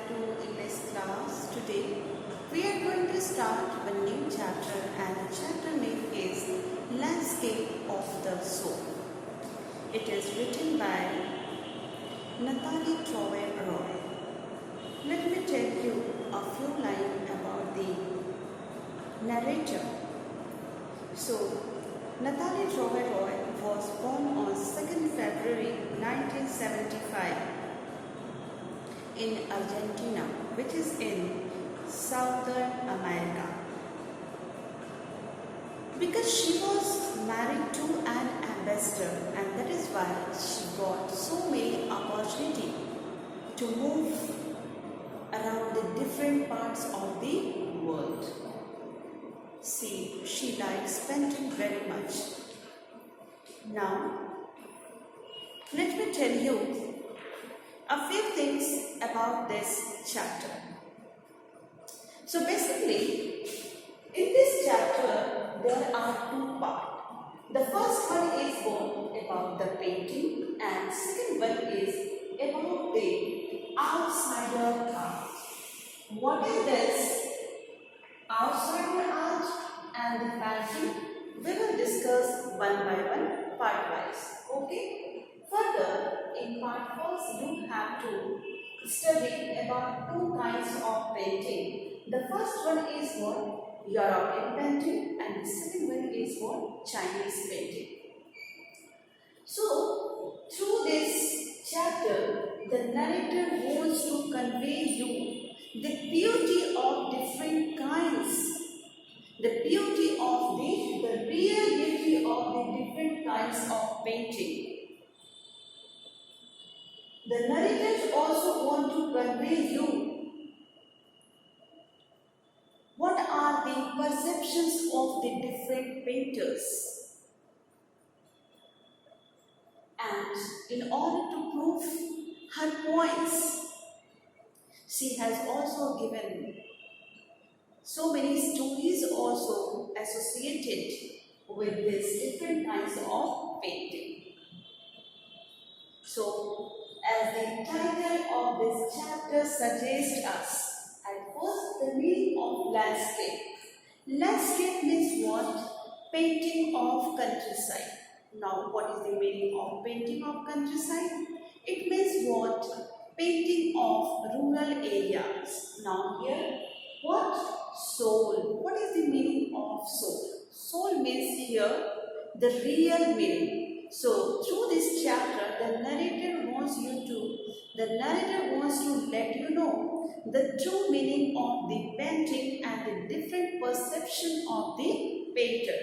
to English class. Today we are going to start a new chapter, and the chapter name is Landscape of the Soul. It is written by Nathalie Trouvé-Roy. Let me tell you a few lines about the narrator. So, Nathalie Trouvé-Roy was born on 2nd February 1975 in Argentina, which is in Southern America. Because she was married to an ambassador, and that is why she got so many opportunities to move around the different parts of the world. See, she likes painting very much. Now, let me tell you a few things about this chapter. So basically, in this chapter, there are two parts. The first one is about the painting, and second one is about the outsider art. What is this outsider art and the painting? We will discuss one by one, part-wise. Okay? Further, in part first, you have to study about two kinds of painting. The first one is European painting, and the second one is Chinese painting. So, through this chapter, the narrator wants to convey you the beauty of different kinds, the beauty of the real beauty of the different kinds of painting. The narrators also want to convey you what are the perceptions of the different painters. And in order to prove her points, she has also given so many stories also associated with these different kinds of painting. So, as the title of this chapter suggests us, at first the meaning of landscape. Landscape means what? Painting of countryside. Now, what is the meaning of painting of countryside? It means what? Painting of rural areas. Now here, what? Soul. What is the meaning of soul? Soul means here the real meaning. So, through this chapter, the narrator wants to let you know the true meaning of the painting and the different perception of the painter.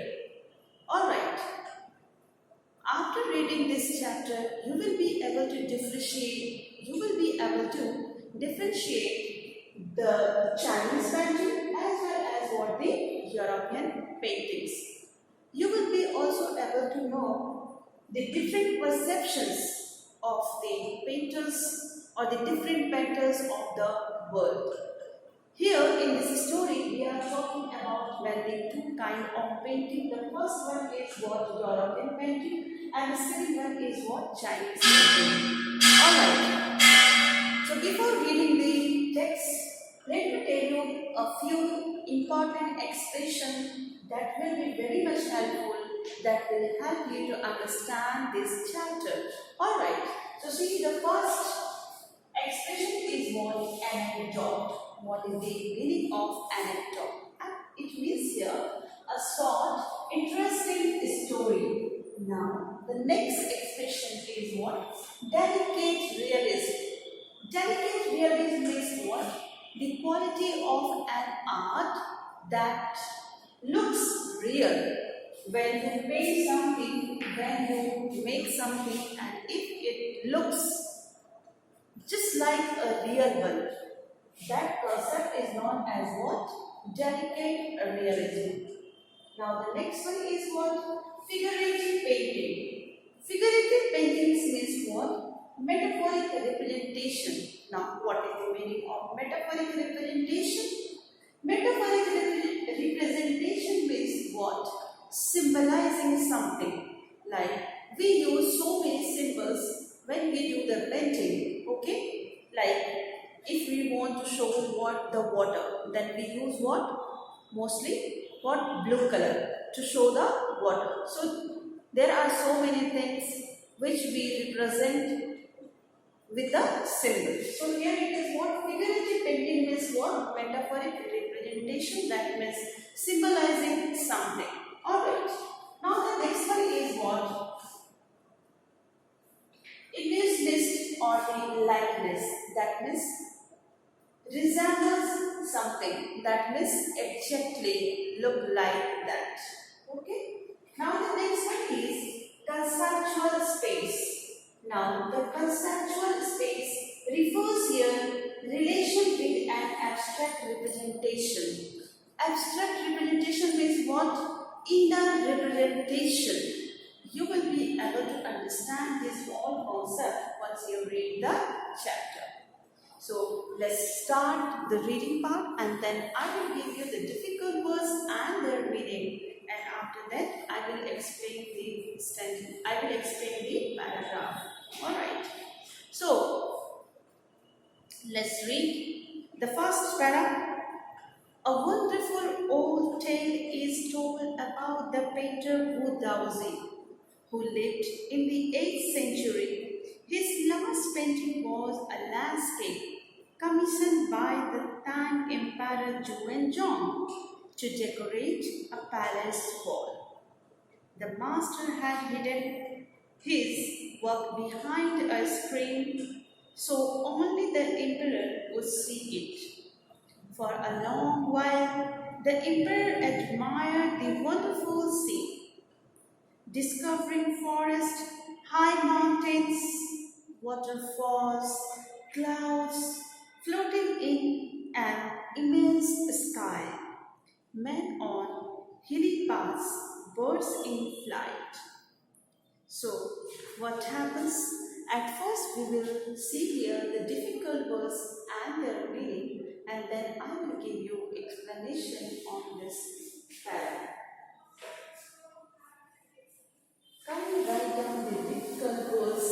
Alright. After reading this chapter, you will be able to differentiate the Chinese painting as well as the European paintings. You will be also able to know the different perceptions of the painters or the different painters of the world. Here in this story, we are talking about the two kinds of painting. The first one is European painting, and the second one is Chinese painting. Alright. So before reading the text, let me tell you a few important expressions that will be very much helpful, that will help you to understand this chapter. Alright, so see, the first expression is anecdote. What is the meaning of anecdote? It means here a short, interesting story. Now, the next expression is delicate realism. Delicate realism means the quality of an art that looks real. When you paint something, when you make something, and if it looks just like a real one, that concept is known as delicate realism. Now the next one is figurative painting. Figurative paintings means metaphoric representation. Now what is the meaning of metaphoric representation? Metaphoric representation means symbolizing something. Like we use so many symbols when we do the painting. Okay? Like if we want to show what the water, then we use what? Mostly what? Blue color to show the water. So there are so many things which we represent with the symbol. So here it is what? Figurative painting means what? Metaphoric representation, that means symbolizing something. Alright. Now the next one is what? Imageless or the likeness, that means resembles something, that means exactly look like that. Okay. Now the next one is conceptual space. Now the conceptual space refers here relation with an abstract representation. Abstract representation means what? Inner representation. You will be able to understand this whole concept once you read the chapter. So let's start the reading part, and then I will give you the difficult words and their meaning, and after that I will explain the sentence. I will explain the paragraph. Alright. So let's read the first paragraph. A wonderful old tale is told about the painter Wu Daozi, who lived in the 8th century. His last painting was a landscape commissioned by the Tang Emperor Zhuanzong to decorate a palace wall. The master had hidden his work behind a screen so only the emperor would see it. For a long while, the emperor admired the wonderful scene, discovering forests, high mountains, waterfalls, clouds floating in an immense sky, men on hilly paths, birds in flight. So, what happens? At first, we will see here the difficult words and their meaning, and then I will give you explanation on this paragraph. Can you write down the difficult words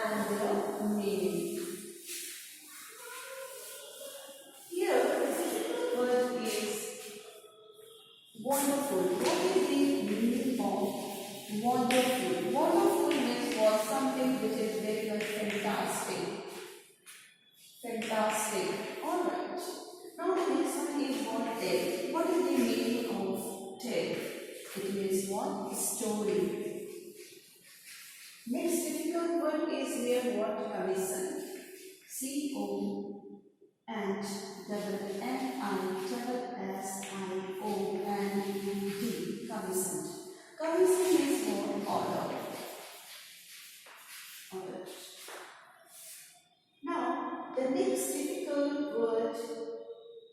and their meaning? Here, the difficult word is wonderful. What is the meaning of wonderful? Wonderful means what? Something which is very much fantastic. Fantastic. Alright. Now the next one is what? Tale. What is the meaning of tale? It means what? Story. Next difficult word is here what? Commission. C-O and double M-I-S-S-I-O-N-D. Commission. Commission means what? Order. Order. Now, the next difficult word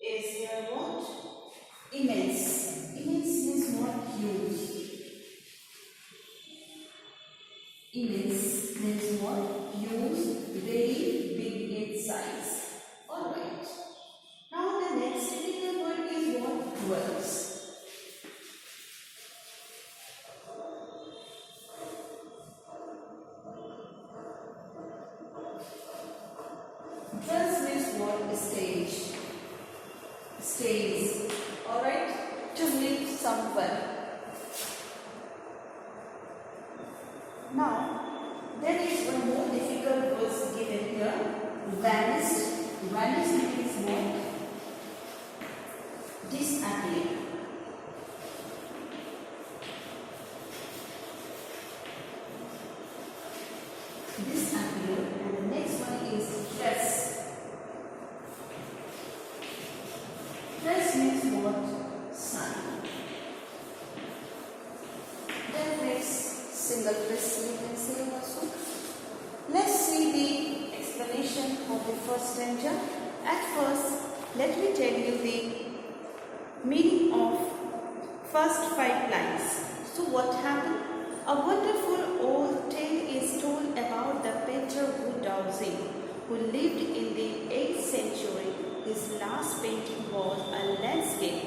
is here what? Immense. Immense means what? Huge. Immense means what? Huge, very big in size. Alright. Now the next difficult word is what? Dwells. Dwells means what? Stage. Stays. Alright. To live somewhere. Now, there is one more difficult word given here. Vanished. Vanished means what? Disappear. Disappear. And the next one is dress. Dress means what? Sun. Then next single dress we can say also. Let's see the explanation of the first stanza. At first, let me tell you the meaning of first 5 lines. So what happened? A wonderful old tale is told about the painter Wu Daozi, who lived in the 8th century. His last painting was a landscape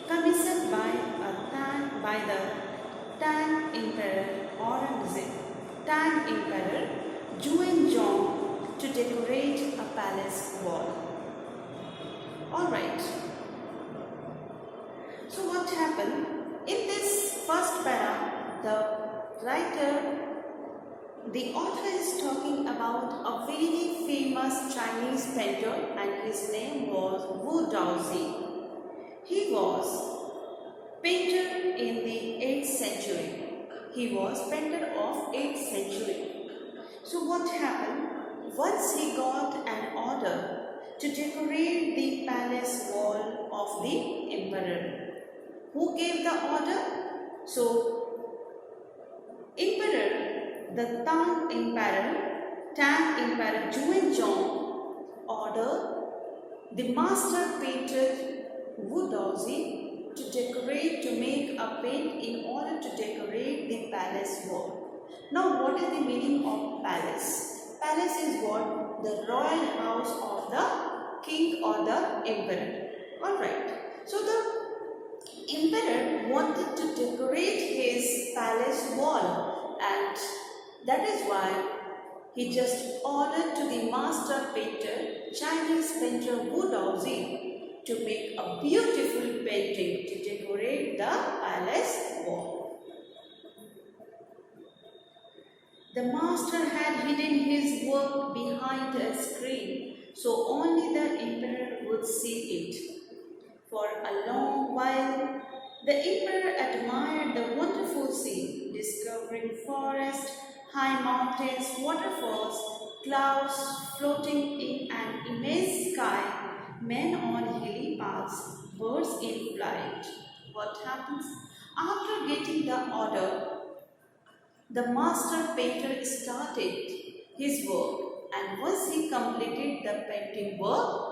commissioned by the Tang Emperor Aurangzeb, Tang Emperor Zhuanzong, to decorate a palace wall. famous Chinese painter and his name was Wu Daozi. He was painter in the 8th century. He was painter of 8th century. So what happened? Once he got an order to decorate the palace wall of the emperor. Who gave the order? So, Emperor, the Tang Emperor Juanzhong ordered the master painter Wu Daozi to make a paint in order to decorate the palace wall. Now, what is the meaning of palace? Palace is what? The royal house of the king or the emperor. Alright. So, the emperor wanted to decorate his palace wall, and that is why he just ordered to the master painter, Chinese painter Wu Daozi, to make a beautiful painting to decorate the palace wall. The master had hidden his work behind a screen, so only the emperor would see it. For a long while, the emperor admired the wonderful scene, discovering forest, high mountains, waterfalls, clouds floating in an immense sky, men on hilly paths, birds in flight. What happens? After getting the order, the master painter started his work, and once he completed the painting work,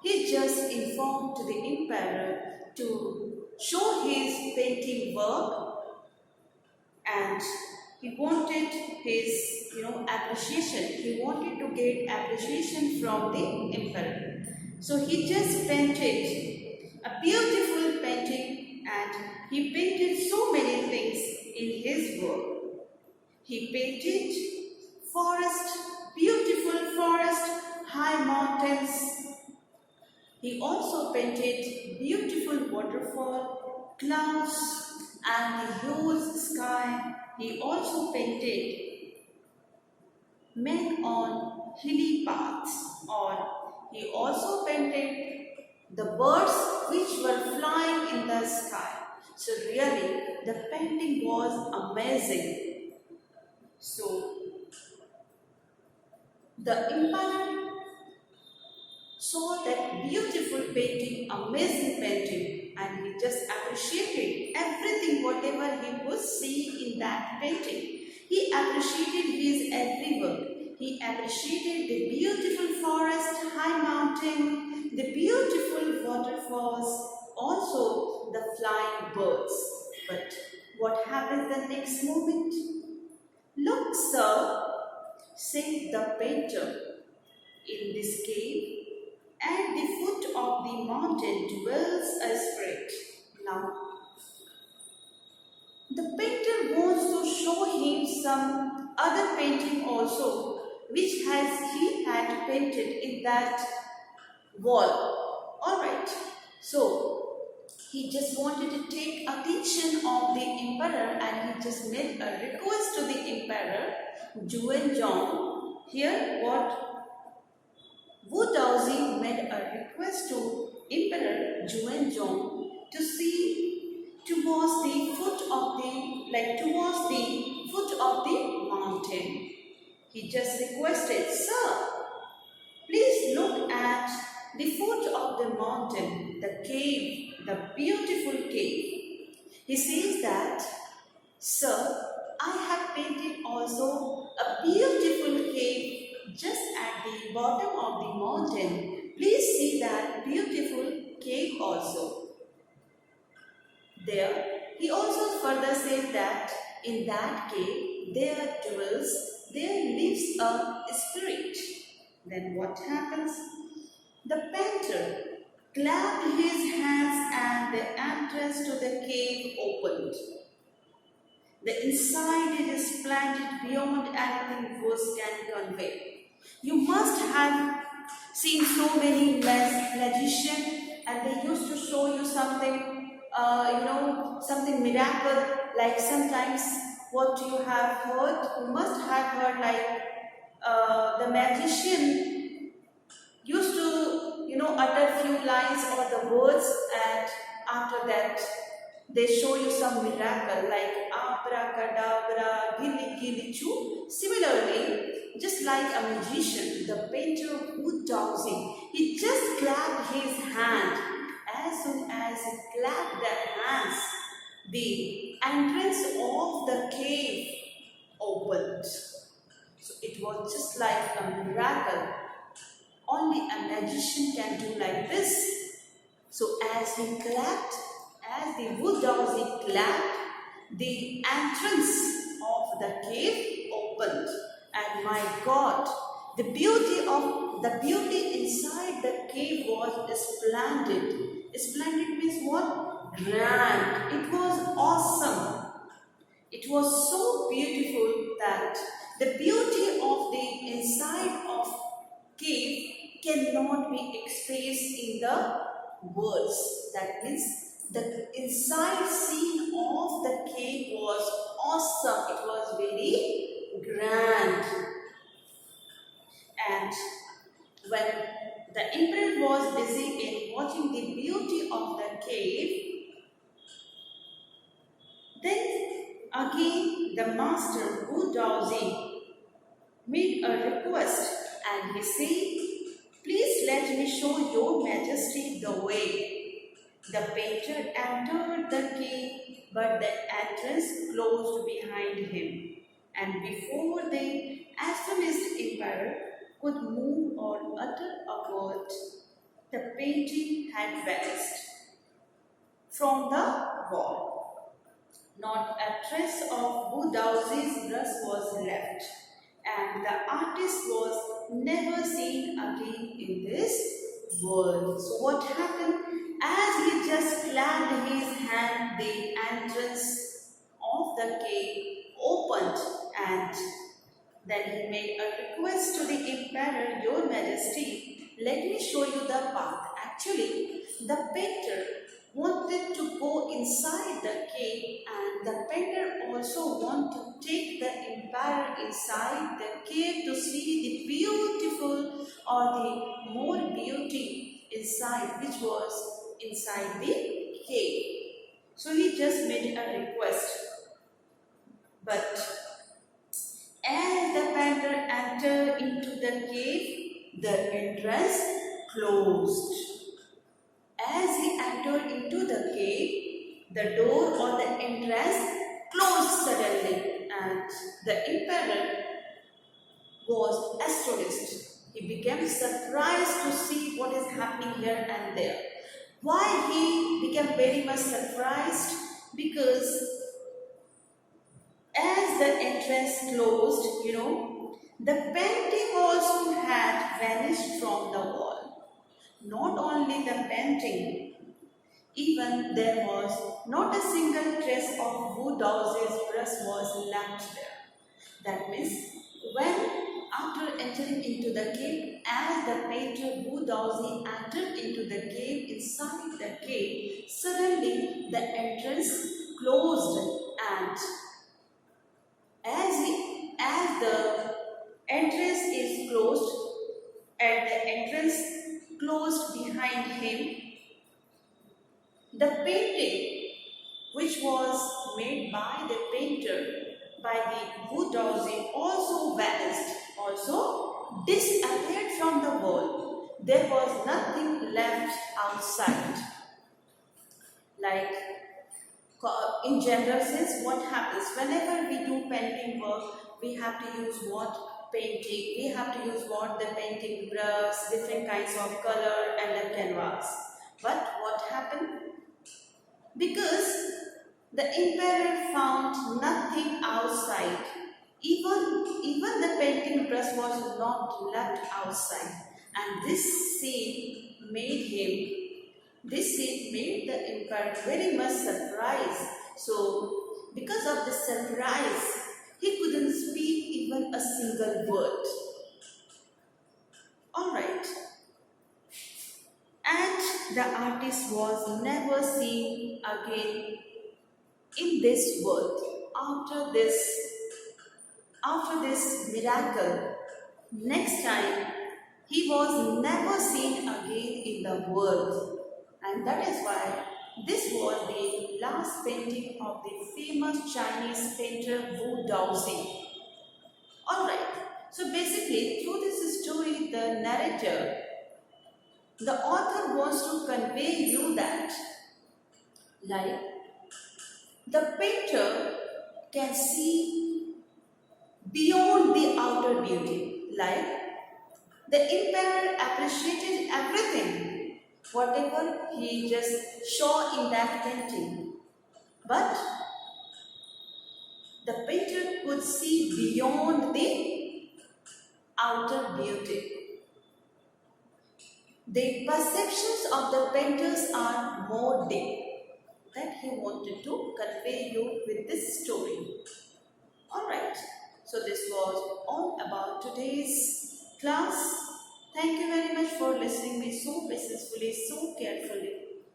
he just informed to the emperor to show his painting work, and he wanted his appreciation. He wanted to get appreciation from the emperor. So he just painted a beautiful painting, and he painted so many things in his work. He painted forest, beautiful forest, high mountains. He also painted beautiful waterfall, clouds, and the huge sky. He also painted men on hilly paths, or he also painted the birds which were flying in the sky. So really, the painting was amazing. So, the emperor saw that beautiful painting, amazing painting, and he just appreciated everything, whatever he could see in that painting. He appreciated his every work. He appreciated the beautiful forest, high mountain, the beautiful waterfalls, also the flying birds. But what happens the next moment? Look, sir, said the painter, in this cave, at the foot of the mountain dwells a spirit. Now, the painter wants to show him some other painting also, which he had painted in that wall. Alright, so he just wanted to take attention of the emperor, and he just made a request to the emperor, Juanzhong. Here what? Wu Daozi made a request to Emperor Juanzhong to see towards the foot of the mountain. He just requested, "Sir, please look at the foot of the mountain, the cave, the beautiful cave." He says that, "Sir, I have painted also a beautiful cave just at the bottom of the mountain. Please see that beautiful cave also." There, he also further says that in that cave there lives a spirit. Then what happens? The painter clapped his hands and the entrance to the cave opened. The inside is splendid beyond anything words can convey. You must have seen so many magicians, and they used to show you something, something miracle, like sometimes what you have heard, you must have heard like the magician utter few lines or the words, and after that they show you some miracle like abracadabra, gilly gilly choo. Similarly, just like a magician, the painter Wu Daoxing, he just clapped his hand. As soon as he clapped that hands, the entrance of the cave opened. So it was just like a miracle. Only a magician can do like this. So as he clapped, as the Wu Daoxing clapped, the entrance of the cave opened. And my God, the beauty inside the cave was splendid. Splendid means what? Grand. It was awesome. It was so beautiful that the beauty of the inside of cave cannot be expressed in the words. That means the inside scene of the cave was awesome. It was very grand. And when the emperor was busy in watching the beauty of the cave, then again the master Wu Daoxing made a request, and he said, "Please let me show your majesty the way." The painter entered the cave, but the entrance closed behind him, and before the astonished emperor could move or utter a word, the painting had vanished from the wall. Not a trace of Wu Daoxing's brush was left, and the artist was never seen again in this world. So what happened? As he just clapped his hand, the entrance of the cave opened, and then he made a request to the emperor, "Your Majesty, let me show you the path." Actually, the painter wanted to go inside the cave, and the painter also wanted to take the emperor inside the cave to see the beautiful or the more beauty inside, which was inside the cave. So he just made a request. But as the painter entered into the cave, the entrance closed. As he entered into the cave, the door or the entrance closed suddenly, and the emperor was astonished. He became surprised to see what is happening here and there. Why he became very much surprised? Because as the entrance closed, the painting also had vanished from the wall. Not only the painting, even there was not a single trace of Wu Daoxing's brush was left there. That means when after entering into the cave, as the painter Wu Daoxing entered into the cave, inside the cave, suddenly the entrance closed, and as the entrance is closed and the entrance closed behind him, the painting which was made by the painter, by the Wu Daoxing, also vanished, also disappeared from the wall. There was nothing left outside. Like in general sense, what happens whenever we do painting work, we have to use what? Painting. We have to use what? The painting brush, different kinds of color, and the canvas. But what happened? Because the emperor found nothing outside. Even the painting brush was not left outside. And this scene made the emperor very much surprised. So, because of the surprise, he couldn't speak even a single word. Alright. And the artist was never seen again in this world. After this miracle, next time he was never seen again in the world. And that is why this was the last painting of the famous Chinese painter Wu Daoxing. Alright, so basically through this story, the narrator, the author wants to convey you that, like, the painter can see beyond the outer beauty. Like, the emperor appreciated everything, whatever he just saw in that painting. But the painter could see beyond the outer beauty. The perceptions of the painters are more deep. That he wanted to convey you with this story. Alright, so this was all about today's class. Thank you very much for listening me so patiently, so carefully.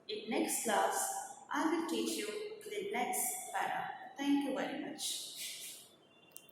In next class, I will teach you the next para. Thank you very much.